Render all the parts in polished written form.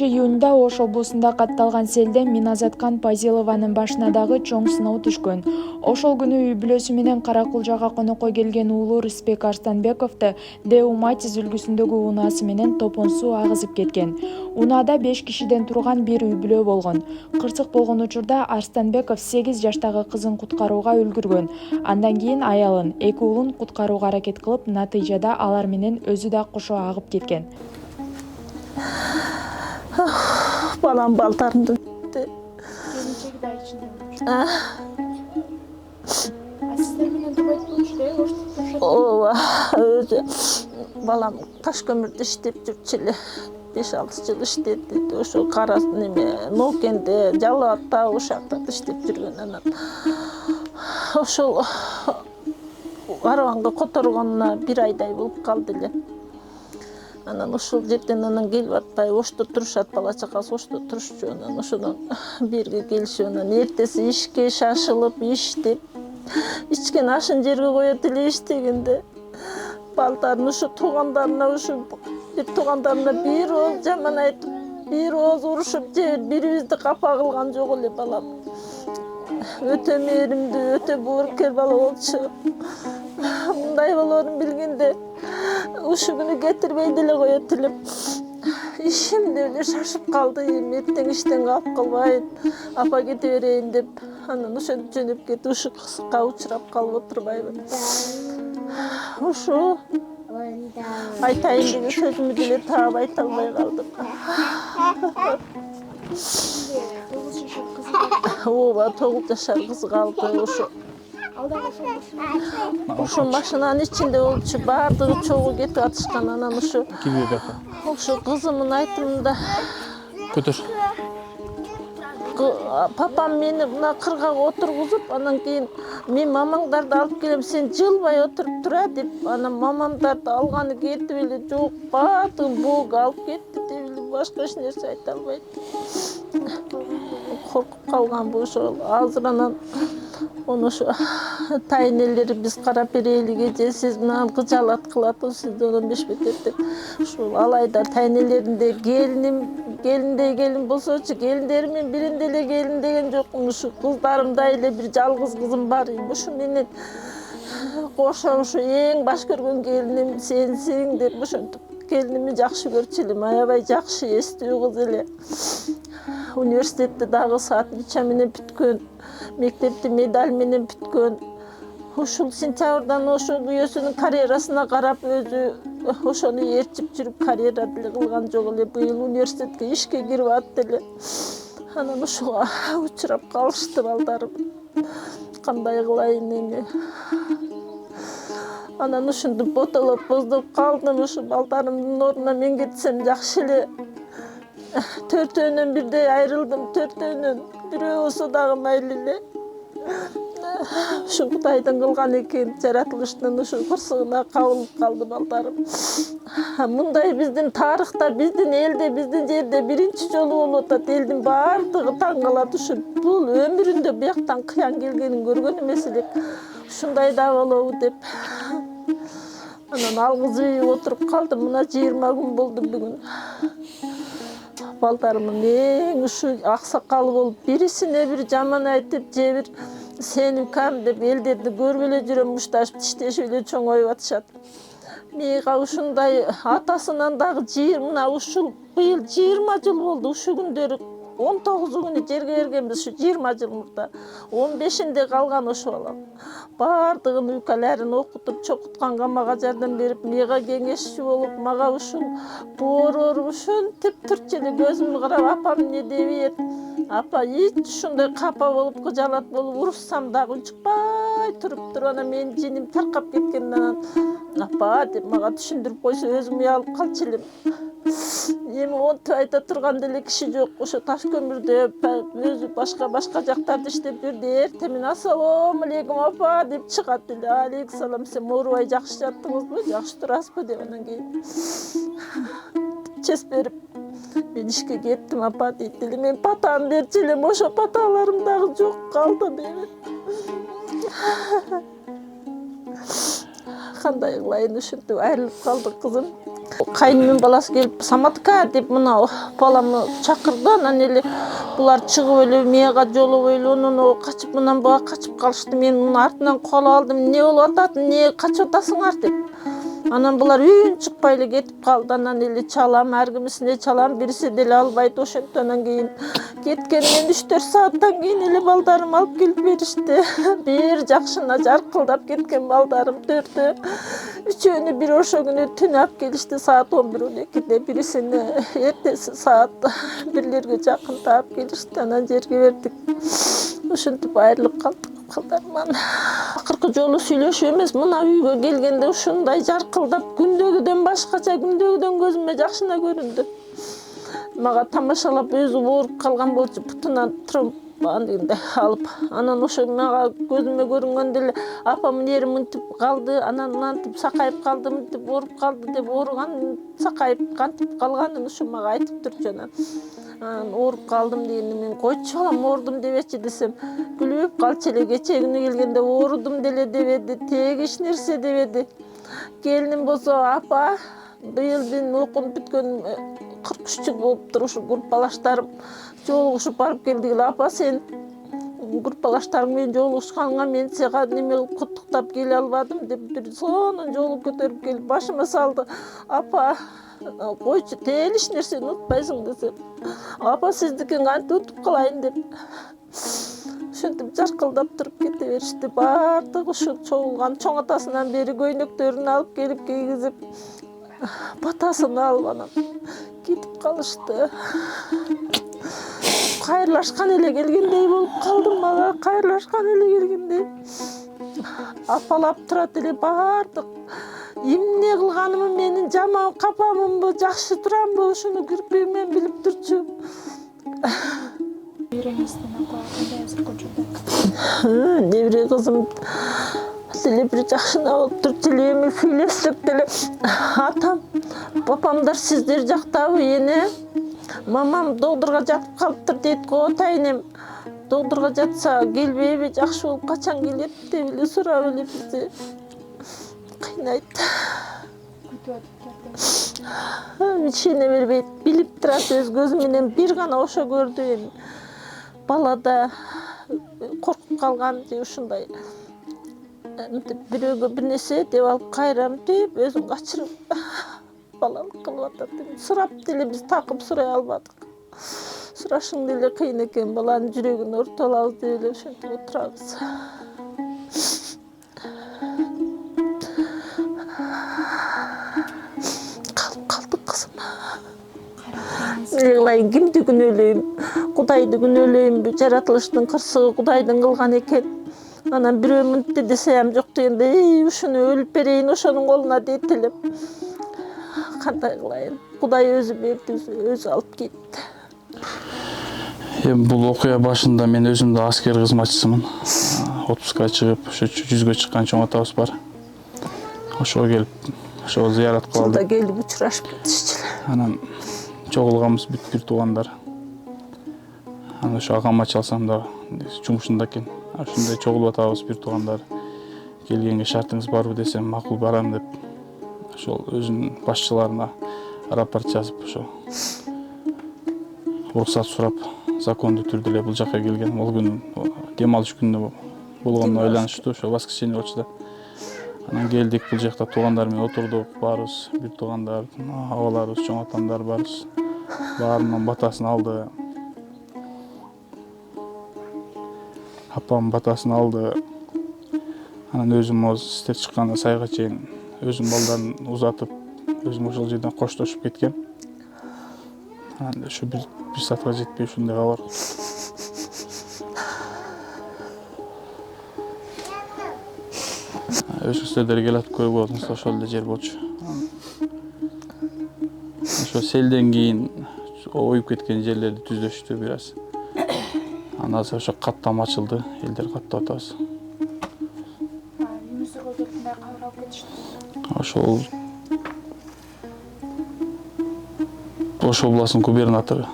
июнда Ош облусунда катталган селден Миназаткан Пазилованын башына дагы чоң сыноо түшкөн. Ошол күнү үй бүлөсү менен Каракулжага конокко келген уулу Рысбек Арстанбековду Деуматиз үлгүсүндөгү унаасы менен топон суу агызып кеткен. Унаада 5 кишиден турган бир үй бүлө болгон. Кырсык болгон учурда Арстанбеков 8 жаштагы кызын куткарууга үлгүргөн. Андан кийин аялын, 2 уулун куткарууга аракет кылып, натыйжада алар менен өзү да кошо агып кеткен. Балам балдарымды Келинчеги да ичинде. Сиздер менен дубайт болчу ооба, өзү балам таш көмүрдө иштеп жүрчү эле. 5-6 жыл иштеди. Ошо кара неме Нокенде, Жалал Абадта ошакта иштеп жүргөн. Анан ошол Карабанга которгонуна 1 айдай болуп калды эле. Анан ошол жерден анан келип атпай, Ошто турушат, бала чакасы Ошто турушчу. Анан ошодон бирге келишип, анан эртеси ишке шашылып, иштеп, ичкен ашын жерге коет эле иштегенде балдарын ушу туугандарына бир туугандарына бир ооз жаман айтып, бир ооз урушуп же бирибизди капа кылган жок эле балам. Өтө мээримдүү, өтө боорукер бала болчу. Мындай болоорун билгенде ушу күнү кетирбей деле коет элем. Ишим деп эле шашып калды. Эртең иштен калып калбайын, апа кете берейин деп. Анан ошентип жөнөп кетип, ушу кызыкка учурап калып отурбайбы. Ушу айтайын деген сөзүмдү деле таап айта албай калдым. Ооба, 9 жашар кызы калды ошо. Ошо машинанын ичинде болчу, баардыгы чогуу кетип атышкан. Анан ошо ошо кызымдын айтымында көтөр. Папам мени мына кыргага отургузуп, анан кийин мен мамаңдарды алып келем, сен жылбай отуруп тура деп, анан мамамдарды алганы кетип эле, жок, баардыгын боого алып кетти деп эле, башка эч нерсе айта албайт. Коркуп калганбы ошол. Азыр анан ошо тайнелери биз карап берелиге же сиз мына кыжаалат кылат, сизди 15 бетет деп. Ушул алайда тайнелеринде келиндей келин болсочу, келиндеримин биринде эле келин деген жокмун. Ушу кыздарымдай эле бир жалгыз кызым бар. Ушу менен кошо ушу эң баш көргөн келиним сенсиң деп ошентип келинимди жакшы көрчү элем. Аябай жакшы эстүү кыз эле. Университетти дагы отличие менен бүткөн, мектепти медаль менен бүткөн. Ушул сентябрдан ошо күйөөсүнүн карьерасына карап өзү ошону ээрчип жүрүп карьера деле кылган жок эле. Быйыл университетке ишке кирип атты эле. Анан ошого учурап калышты балдарым. Кандай кылайын эми? Анан ушинтип ботолоп боздоп калдым. Ушу балдарымдын ордуна мен кетсем жакшы эле. 4-өөнөн бирдей айрылдым, 4-өөнөн. Бирөө болсо дагы майли эле. Ушу Кудайдын кылган экен, жаратылыштын ушу кырсыгына кабылып калды балдарым. Мындай биздин тарыхта, биздин элде, биздин жерде биринчи жолу болуп атат. Элдин баардыгы таң калат. Ушу бул өмүрүндө бияктан кыян келгенин көргөн эмес элек. Ушундай да болобу деп. Анан алгызып отуруп калдым. Мына 20 күн болду бүгүн. Балдарымдын эң ушу аксакалы болуп, бирисине бир жаман айтып, же бир сенин кам деп элдерди көрүп эле жүрөм, мушташып тиштешип эле чоңоюп атышат. Мейга ушундай атасынан дагы мына ушул быйыл 20 жыл болду. Ушу күндөрү 19 күнү жерге бергенбиз, ушу 20 жыл мурда. 15-inde калган ошо балам. Баардыгын өлкөлөрүн окутуп, чокутканга мага жардам берип, мейга кеңешчи болуп, мага ушул боорор ушинтип турчу эле көзүмдү карап, апам эмне дебейт? Апа эч ушундай капа болуп, кыжаалат болуп, уруссам дагы унчукпай туруптур. Анан менин жиним таркап кеткенден анан апа деп мага түшүндүрүп койсо өзүм уялып калчу элем. Эми онтип айта турган деле киши жок. Ошо таш көмүрдө өзү башка жактарда иштеп жүрдү. Эртең менен ассалому алейкум апа деп чыгат эле. Алейкум салам, сен оорубай жакшы жаттыңызбы, жакшы турасызбы деп анан кийин чес берип мен ишке кеттим апа дейт эле. Мен патаны берчү элем, ошо паталарым дагы жок калды дейт. Кандай кылайын, ушинтип айрылып калдык кызым. Кайнымдын баласы келип саматка деп мына баламы чакырды, анан эле булар чыгып эле мага жолугуп эле онун качып мындан буга качып калышты. Мен мунун артынан кол алдым. Эмне болуп атат, эмне качып атасыңар деп. Анан булар үйүн чыкпай эле кетип калды. Анан эле чалам, ар кимисине чалам, бириси деле албайт. Ошентип анан кийин кеткенден 3-4 сааттан кийин эле балдарым алып келип беришти. Бир жакшына жаркылдап кеткен балдарым 4-өө. Үчөөнү бир ошо күнү түн алып келишти саат 11-12-де, бирисини эртеси саат 1-лерге жакын таап келишти. Анан жерге бердик. Ошентип айрылып калдык калдарыман. Акыркы жолу сүйлөшүп эмес, мына үйгө келгенде ушундай жаркылдап, күндөгүдөн башкача, күндөгүдөн көзүмө жакшына көрүндү. Мага тамашалап өзү ооруп калган болчу, бутунан андегенде алып. Анан ошо мага көзүмө көрүнгөндө эле апам эмне мынтип калды, анан мынтип сакайып калды, мынтип ооруп калды деп ооруган, сакайып кантип калганын ушу мага айтып турчу. Анан ооруп калдым дегенде мен койчу балам оорудум дебечи десем, күлүп калчу эле. Кечээ күнү келгенде оорудум деле дебеди, теги эч нерсе дебеди. Келиним болсо апа быйыл мен окуп бүткөн 43 жыл болуптур, ушу группалаштарым жолугушуп барып келдик эле. Апа сен группалаштарың менен жолугушканыңа мен сага неме куттуктап келе албадым деп бир сонун жолуп көтөрүп келип башыма салды. Апа койчу, тeel эч нерсени унутпайсың десем, апа сиздикин кантип унутуп калайын деп ошентип жаркылдап туруп кете беришти. Баардыгы ушу чогулган чоң атасынан бери көйнөктөрүн алып келип кийгизип, батасын алып анан кетип калышты. Кайрлашкан эле келгендей болуп калдым, мага кайрлашкан эле келгендей. Апалап турат эле баардык. Эмне кылганымы, менин жаман капамынбы, жакшы турамбы, ушуну кирпигимен билип турчу. Небереңиздин акыбы кандай азыркы учурда? Небере кызым деле бир жакшына болуп турчу эле, эми сүйлөшсөк деле атам, папамдар сиздер жактабы эне? Мамам доктурга жатып калыптыр дейт го, тайнем. Доктурга жатса келбейби, жакшы болуп качан келет деп эле сурап эле бизди кыйнайт. Ишене бербейт, билип турат өз көзү менен, бир гана ошо көрдү. Балада коркуп калган же ушундай бирөөгө бир нерсе деп алып кайрам деп өзүн качырып балалык кылып атат. Сурап деле биз такып сурай албадык. Сурашың деле кыйын экен, баланын жүрөгүн ортуп алабыз деп эле ошентип отурабыз. Калдык кызым. Кылайын, кимди күнөөлөйм? Кудайды күнөөлөймбү? Жаратылыштын кырсыгы Кудайдын кылган экен. Анан бирөө мынтти десе ham жок дегенде, ушуну өлүп берейин ошонун колуна дейт элем. Кандай кылайын? Кудай өзү берди, өзү алып кетти. Эми бул окуя башында мен өзүм да аскер кызматчысымын. Отпускка чыгып, ошо 100гө чыккан чоң атабыз бар. Ошого келип, ошого зыярат кылдык. Жылда келип учурашып кетишчи. Анан чогулганбыз бүт бир туугандар. Анан ошо агама чалсам да жумушунда экен. Ошондой чогулуп атабыз бир туугандар. Келгенге шартыңыз барбы десем, макул барам деп. Ошол өзүнүн башчыларына рапорт жазып, ошо уруксат сурап, закондуу түрдө эле бул жакка келген. Ол күн дем алыш күнү болгонун ойлонушту, ошо воскресенье болчу да. Анан келдик, бул жакта туугандар менен отурдук, баарыбыз бир туугандар, абаларыбыз, чоң атамдар барыбыз. Баарынын батасын алды. Апам батасын алды. Анан өзүм істеп чыкканда сайга чейин өзүм балдарын узатып, өзүм ошол жерден коштошуп кеткен. Анан ошо бир саатка жетпей ушундай кабар. Өзгөчөлөр келип көрүп атабыз, ошол эле жер болчу. ошо селден кийин оюп кеткен жерлерди түздөштү бир аз. Андан азыр ошо каттам ачылды, элдер каттап атабыз. Үйүңүзгө келгенде кайра алып кетишти? Ошол Ош областынын губернатору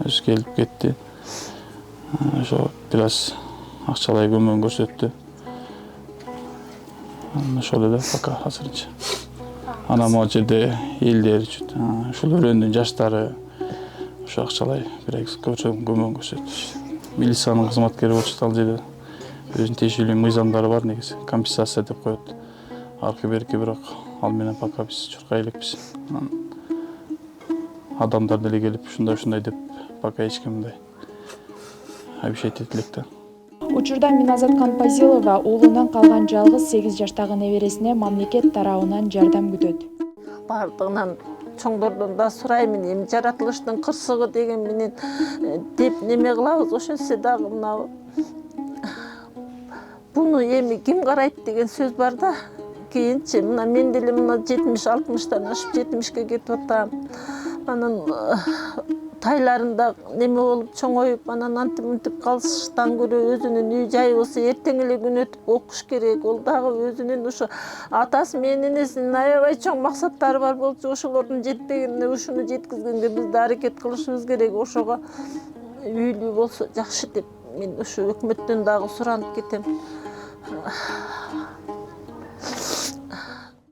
өзү келип кетти. Ошо бир аз акчалай көмөк көрсөттү. Ошол эле пока азырынча. Анан могу жерде элдер ушул өрөөндүн жаштары ошо акчалай бир аз көмөк көрсөттү. Милициянын кызматкери болчу ал жерде өзүнүн тиешелүү мыйзамдары бар негизи. Компенсация деп коет. Аркы берки бирок ал менен пока биз чуркай элекпиз. Адамдар деле келип ушундай деп пока эч ким мындай обещать эте элек да. Учурда Миназат Канпазилова уулунан калган жалгыз 8 жаштагы небересине мамлекет тарабынан жардам күтөт. Бардыгынан чоңдордон да сурайм, эми жаратылыштын кырсыгы деген менен деп неме кылабыз, ошентсе дагы мына буну эми ким карайт деген сөз бар да. Кийинчи мына мен деле мына 70-60-тан ашып 70-ке кетип атам. Анан тайларында неме болуп чоңоюп, анан антип калыштан көрө өзүнүн үй жайы болсо эртең эле күн өтүп окуш керек. Ол дагы өзүнүн ушу атасы менен энесинин аябай чоң максаттары бар болчу. Ошолордун жетпегенине ушуну жеткизгенге биз да аракет кылышыбыз керек. Ошого үйлүү болсо жакшы деп мен ушу өкмөттөн дагы суранып кетем.